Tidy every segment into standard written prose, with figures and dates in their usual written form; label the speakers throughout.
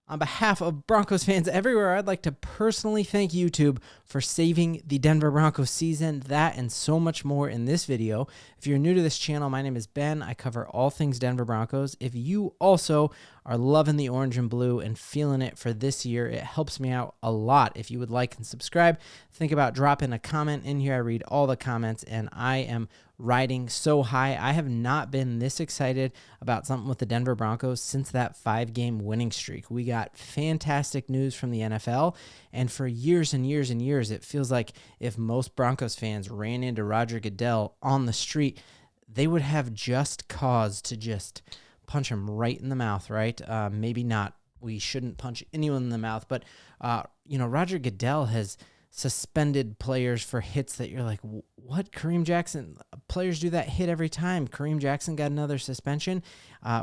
Speaker 1: On behalf of Broncos fans everywhere, I'd like to personally thank YouTube for saving the Denver Broncos season. That and so much more in this video. If you're new to this channel, my name is Ben. I cover all things Denver Broncos. If you also are loving the orange and blue and feeling it for this year, it helps me out a lot. If you would like and subscribe, think about dropping a comment in here. I read all the comments, and I am riding so high. I have not been this excited about something with the Denver Broncos since that 5-game winning streak. We got fantastic news from the NFL, and for years and years and years, it feels like if most Broncos fans ran into Roger Goodell on the street, they would have just cause to just punch him right in the mouth, right? Maybe not. We shouldn't punch anyone in the mouth, but Roger Goodell has suspended players for hits that you're like, what? Kareem Jackson, players do that hit every time. Kareem Jackson got another suspension.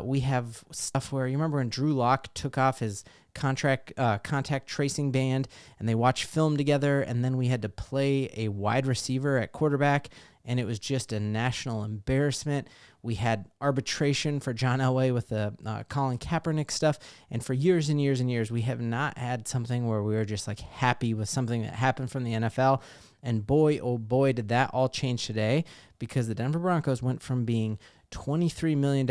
Speaker 1: We have stuff where, you remember when Drew Lock took off his contact tracing band and they watched film together, and then we had to play a wide receiver at quarterback, and it was just a national embarrassment. We had arbitration for John Elway with the Colin Kaepernick stuff. And for years and years and years, we have not had something where we were just like happy with something that happened from the NFL. And boy, oh boy, did that all change today, because the Denver Broncos went from being $23 million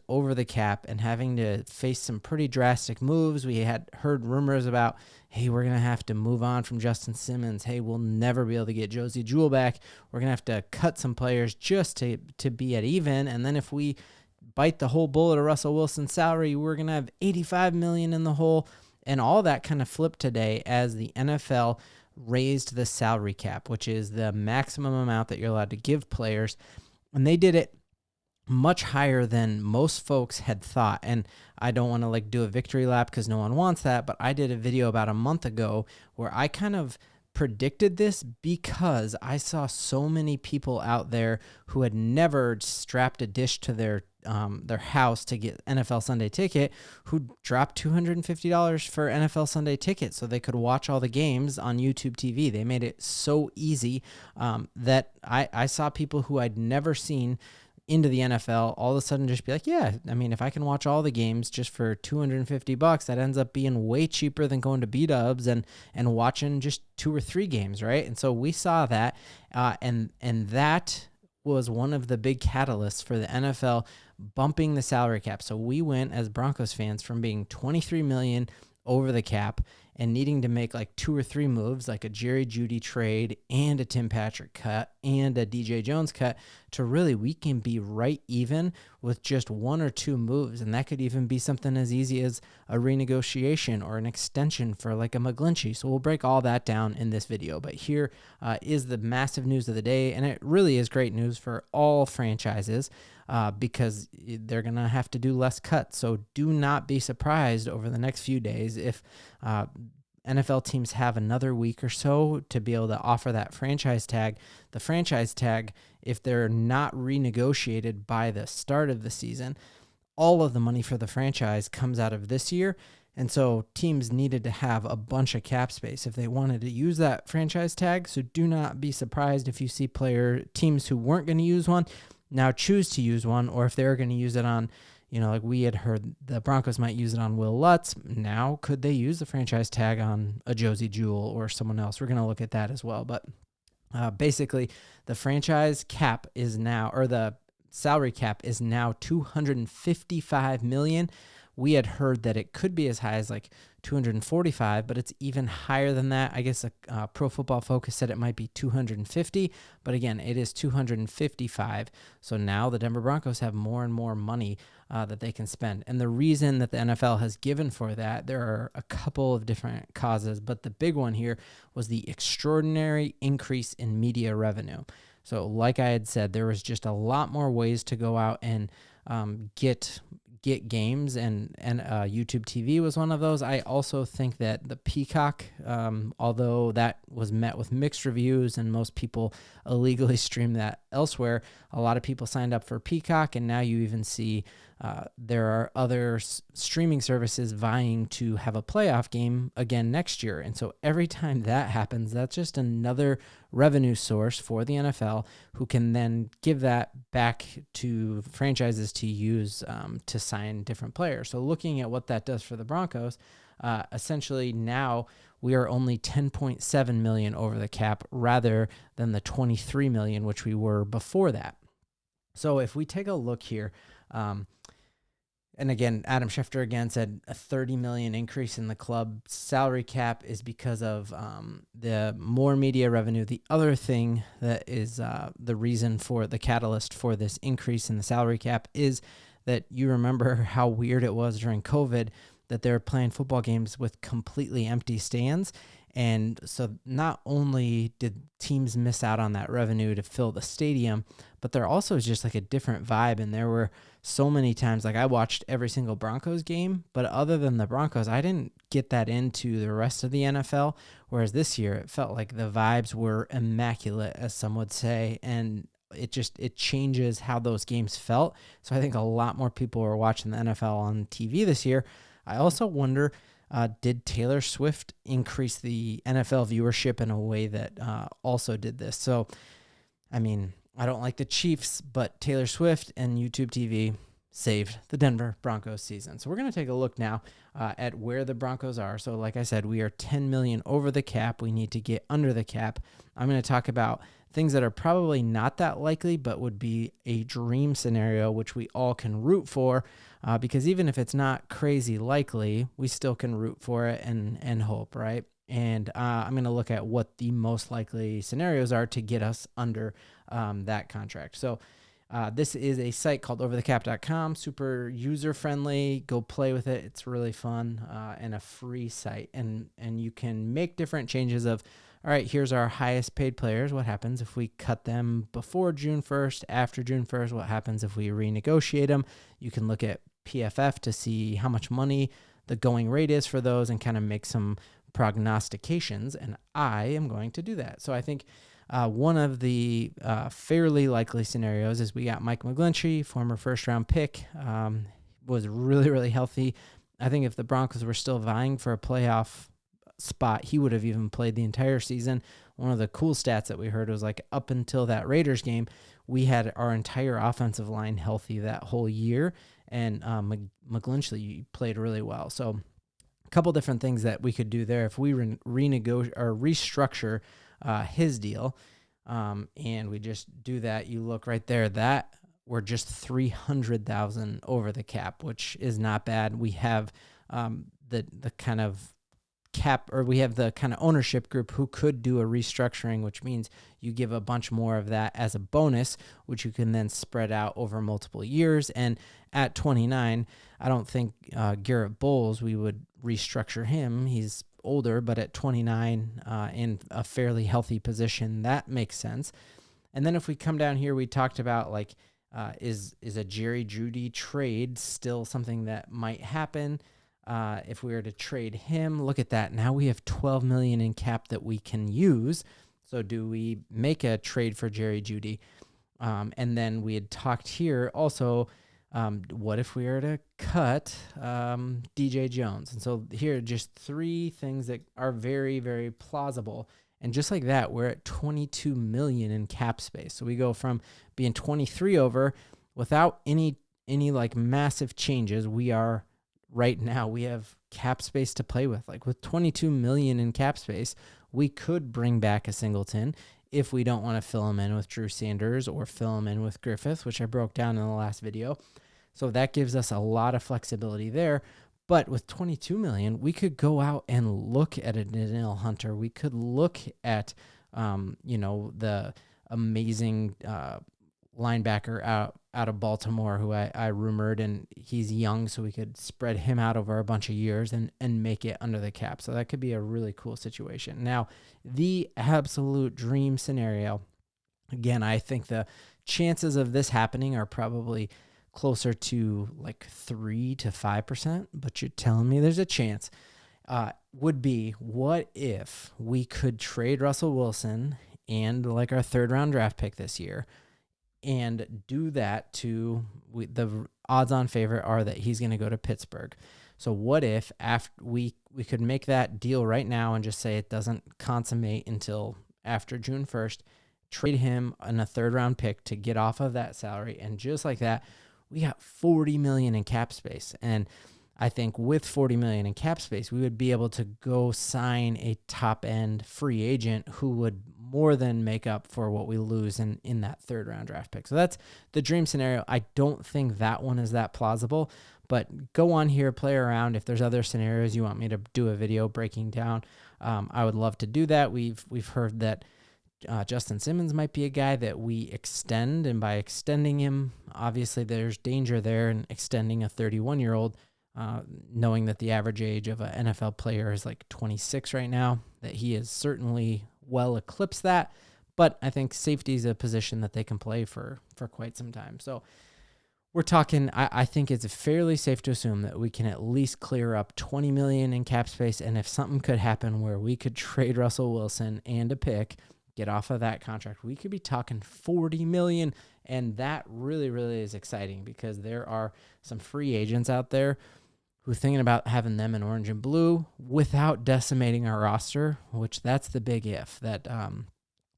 Speaker 1: over the cap and having to face some pretty drastic moves. We had heard rumors about, hey, we're going to have to move on from Justin Simmons. Hey, we'll never be able to get Josie Jewell back. We're going to have to cut some players just to be at even. And then if we bite the whole bullet of Russell Wilson's salary, we're going to have $85 million in the hole. And all that kind of flipped today as the NFL raised the salary cap, which is the maximum amount that you're allowed to give players. And they did it much higher than most folks had thought. And I don't want to do a victory lap because no one wants that, but I did a video about a month ago where I kind of predicted this because I saw so many people out there who had never strapped a dish to their house to get NFL Sunday Ticket, who dropped $250 for NFL Sunday Ticket so they could watch all the games on YouTube TV. They made it so easy that I saw people who I'd never seen into the NFL all of a sudden just be like, yeah, I mean, if I can watch all the games just for $250, that ends up being way cheaper than going to B-dubs and watching just 2 or 3 games, right? And so we saw that, and that was one of the big catalysts for the NFL bumping the salary cap. So we went as Broncos fans from being $23 million over the cap and needing to make 2 or 3 moves, like a Jerry Jeudy trade and a Tim Patrick cut and a DJ Jones cut, to really, we can be right even with just 1 or 2 moves. And that could even be something as easy as a renegotiation or an extension for a McGlinchey. So we'll break all that down in this video. But here is the massive news of the day. And it really is great news for all franchises because they're going to have to do less cuts. So do not be surprised over the next few days if NFL teams have another week or so to be able to offer that franchise tag. The franchise tag, if they're not renegotiated by the start of the season, all of the money for the franchise comes out of this year. And so teams needed to have a bunch of cap space if they wanted to use that franchise tag. So do not be surprised if you see teams who weren't going to use one now choose to use one, or if they're going to use it on, we had heard the Broncos might use it on Will Lutz. Now, could they use the franchise tag on a Josie Jewell or someone else? We're going to look at that as well. But basically, the franchise cap is now, or the salary cap is now $255 million. We had heard that it could be as high as 245, but it's even higher than that. I guess Pro Football Focus said it might be 250, but again, it is 255. So now the Denver Broncos have more and more money that they can spend. And the reason that the NFL has given for that, there are a couple of different causes, but the big one here was the extraordinary increase in media revenue. So like I had said, there was just a lot more ways to go out and get games, and YouTube TV was one of those. I also think that the Peacock, although that was met with mixed reviews and most people illegally stream that elsewhere, a lot of people signed up for Peacock, and now you even see there are other streaming services vying to have a playoff game again next year. And so every time that happens, that's just another revenue source for the NFL, who can then give that back to franchises to use to sign different players. So looking at what that does for the Broncos, essentially now we are only 10.7 million over the cap rather than the 23 million, which we were before that. So if we take a look here, and again, Adam Schefter again said a 30 million increase in the club salary cap is because of the more media revenue. The other thing that is the reason for the catalyst for this increase in the salary cap is that you remember how weird it was during COVID that they were playing football games with completely empty stands. And so not only did teams miss out on that revenue to fill the stadium, but there also is just like a different vibe. And there were so many times, like I watched every single Broncos game, but other than the Broncos, I didn't get that into the rest of the NFL. Whereas this year, it felt like the vibes were immaculate, as some would say. And it changes how those games felt. So I think a lot more people were watching the NFL on TV this year. I also wonder, did Taylor Swift increase the NFL viewership in a way that also did this? So, I mean, I don't like the Chiefs, but Taylor Swift and YouTube TV saved the Denver Broncos season. So we're going to take a look now at where the Broncos are. So like I said, we are 10 million over the cap. We need to get under the cap. I'm going to talk about things that are probably not that likely, but would be a dream scenario, which we all can root for, because even if it's not crazy likely, we still can root for it and hope, right? And I'm going to look at what the most likely scenarios are to get us under that contract. So this is a site called overthecap.com, super user-friendly. Go play with it. It's really fun and a free site. And you can make different changes of, all right, here's our highest paid players. What happens if we cut them before June 1st, after June 1st? What happens if we renegotiate them? You can look at PFF to see how much money the going rate is for those and kind of make some prognostications. And I am going to do that. So I think one of the fairly likely scenarios is we got Mike McGlinchey, former first-round pick, was really, really healthy. I think if the Broncos were still vying for a playoff spot, he would have even played the entire season. One of the cool stats that we heard was like up until that Raiders game, we had our entire offensive line healthy that whole year, and McGlinchey played really well. So a couple different things that we could do there if we renegotiate or restructure his deal, and we just do that. You look right there, that we're just 300,000 over the cap, which is not bad. We have the kind of cap, or we have the kind of ownership group who could do a restructuring, which means you give a bunch more of that as a bonus, which you can then spread out over multiple years. And at 29, I don't think Garrett Bowles, we would restructure him. He's older, but at 29 in a fairly healthy position, that makes sense. And then if we come down here, we talked about like, is a Jerry Jeudy trade still something that might happen? If we were to trade him, look at that. Now we have 12 million in cap that we can use. So do we make a trade for Jerry Jeudy? And then we had talked here also, what if we were to cut DJ Jones? And so here are just three things that are very, very plausible. And just like that, we're at 22 million in cap space. So we go from being 23 over without any like massive changes. We are right now, we have cap space to play with. Like with 22 million in cap space, we could bring back a Singleton if we don't want to fill him in with Drew Sanders or fill him in with Griffith, which I broke down in the last video. So that gives us a lot of flexibility there. But with 22 million, we could go out and look at a Danielle Hunter. We could look at, the amazing linebacker out of Baltimore who I rumored, and he's young, so we could spread him out over a bunch of years and make it under the cap. So that could be a really cool situation. Now, the absolute dream scenario, again, I think the chances of this happening are probably closer to like 3 to 5%, but you're telling me there's a chance, would be, what if we could trade Russell Wilson and like our 3rd round draft pick this year and do that to the odds on favorite are that he's going to go to Pittsburgh. So what if after we could make that deal right now and just say it doesn't consummate until after June 1st, trade him on a 3rd round pick to get off of that salary. And just like that, we got 40 million in cap space. And I think with 40 million in cap space, we would be able to go sign a top end free agent who would more than make up for what we lose in that third round draft pick. So that's the dream scenario. I don't think that one is that plausible, but go on here, play around. If there's other scenarios you want me to do a video breaking down, I would love to do that. We've heard that Justin Simmons might be a guy that we extend, and by extending him, obviously there's danger there in extending a 31-year-old. Knowing that the average age of an NFL player is like 26 right now, that he is certainly well eclipsed that. But I think safety is a position that they can play for quite some time. So we're talking, I think it's fairly safe to assume that we can at least clear up $20 million in cap space. And if something could happen where we could trade Russell Wilson and a pick, get off of that contract, we could be talking $40 million. And that really, really is exciting because there are some free agents out there who are thinking about having them in orange and blue without decimating our roster, which that's the big if. That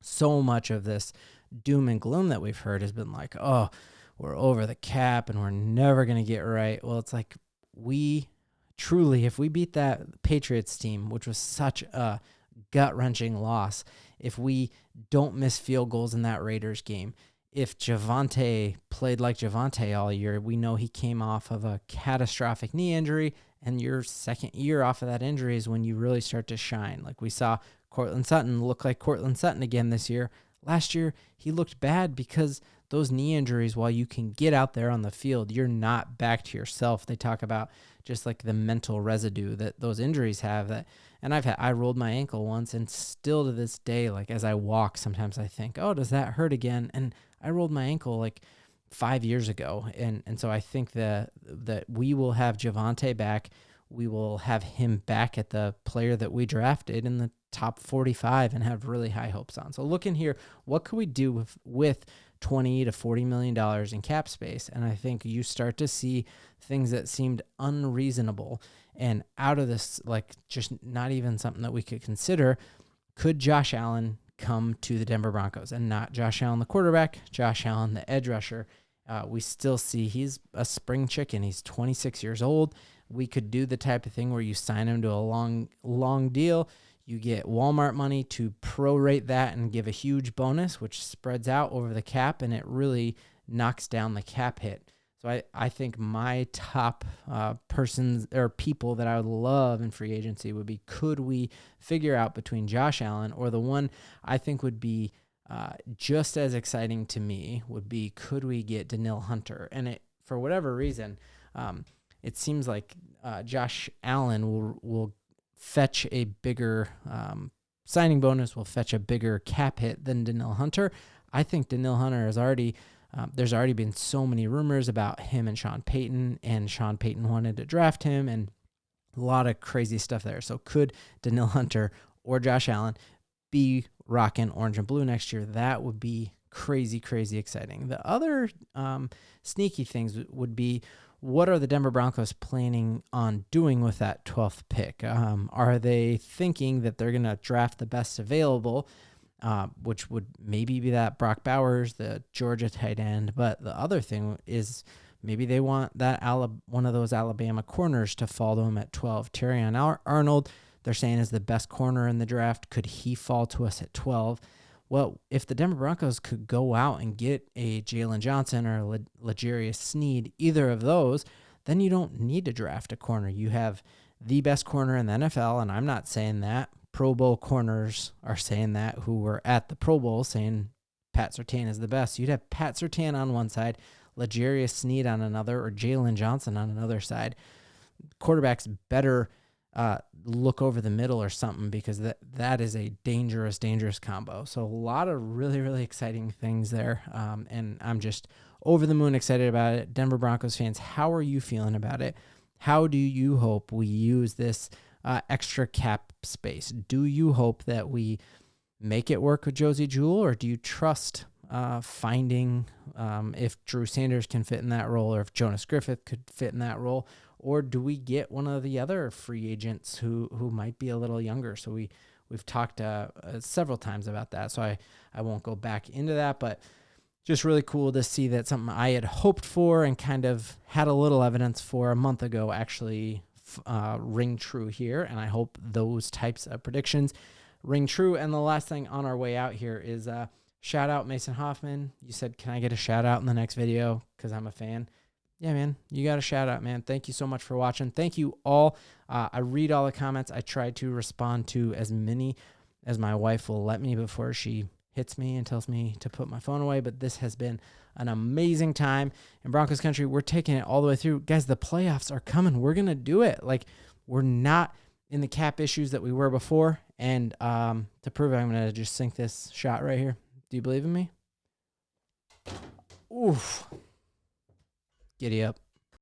Speaker 1: so much of this doom and gloom that we've heard has been like, oh, we're over the cap and we're never going to get right. Well, it's like we truly, if we beat that Patriots team, which was such a gut-wrenching loss, if we don't miss field goals in that Raiders game, if Javonte played like Javonte all year, we know he came off of a catastrophic knee injury, and your second year off of that injury is when you really start to shine. Like we saw Cortland Sutton look like Cortland Sutton again this year. Last year, he looked bad because those knee injuries, while you can get out there on the field, you're not back to yourself. They talk about just like the mental residue that those injuries have. And I rolled my ankle once, and still to this day, like as I walk, sometimes I think, oh, does that hurt again? And I rolled my ankle like 5 years ago. And so I think that we will have Javonte back. We will have him back at the player that we drafted in the top 45 and have really high hopes on. So looking here, what could we do with $20 to $40 million in cap space? And I think you start to see things that seemed unreasonable and out of this, like just not even something that we could consider. Could Josh Allen come to the Denver Broncos? And not Josh Allen, the quarterback, Josh Allen, the edge rusher. We still see he's a spring chicken. He's 26 years old. We could do the type of thing where you sign him to a long deal. You get Walmart money to prorate that and give a huge bonus, which spreads out over the cap, and it really knocks down the cap hit. So I think my top persons or people that I would love in free agency would be, could we figure out between Josh Allen, or the one I think would be just as exciting to me would be, could we get Danielle Hunter? And for whatever reason, it seems like Josh Allen will fetch a bigger signing bonus, will fetch a bigger cap hit than Danielle Hunter. I think Danielle Hunter has already, there's already been so many rumors about him and Sean Payton wanted to draft him, and a lot of crazy stuff there. So could Danielle Hunter or Josh Allen be rocking orange and blue next year? That would be crazy, crazy exciting. The other sneaky things would be, what are the Denver Broncos planning on doing with that 12th pick? Are they thinking that they're going to draft the best available, which would maybe be that Brock Bowers, the Georgia tight end? But the other thing is maybe they want that one of those Alabama corners to fall to them at 12. Terrion Arnold, they're saying, is the best corner in the draft. Could he fall to us at 12? Well, if the Denver Broncos could go out and get a Jalen Johnson or L'Jarius Sneed, either of those, then you don't need to draft a corner. You have the best corner in the NFL, and I'm not saying that. Pro Bowl corners are saying that, who were at the Pro Bowl saying Pat Surtain is the best. You'd have Pat Surtain on one side, L'Jarius Sneed on another, or Jalen Johnson on another side. Quarterbacks better look over the middle or something, because that is a dangerous combo. So a lot of really, really exciting things there. And I'm just over the moon excited about it. Denver Broncos fans, how are you feeling about it? How do you hope we use this extra cap space? Do you hope that we make it work with Josie Jewell, or do you trust finding if Drew Sanders can fit in that role, or if Jonas Griffith could fit in that role? Or do we get one of the other free agents who might be a little younger? So we've talked several times about that, so I won't go back into that. But just really cool to see that something I had hoped for and kind of had a little evidence for a month ago actually ring true here. And I hope those types of predictions ring true. And the last thing on our way out here is shout out Mason Hoffman. You said, can I get a shout out in the next video? Because I'm a fan. Yeah, man, you got a shout out, man. Thank you so much for watching. Thank you all. I read all the comments. I try to respond to as many as my wife will let me before she hits me and tells me to put my phone away. But this has been an amazing time in Broncos country. We're taking it all the way through. Guys, the playoffs are coming. We're going to do it. Like, we're not in the cap issues that we were before. And to prove it, I'm going to just sink this shot right here. Do you believe in me? Oof. Giddy up.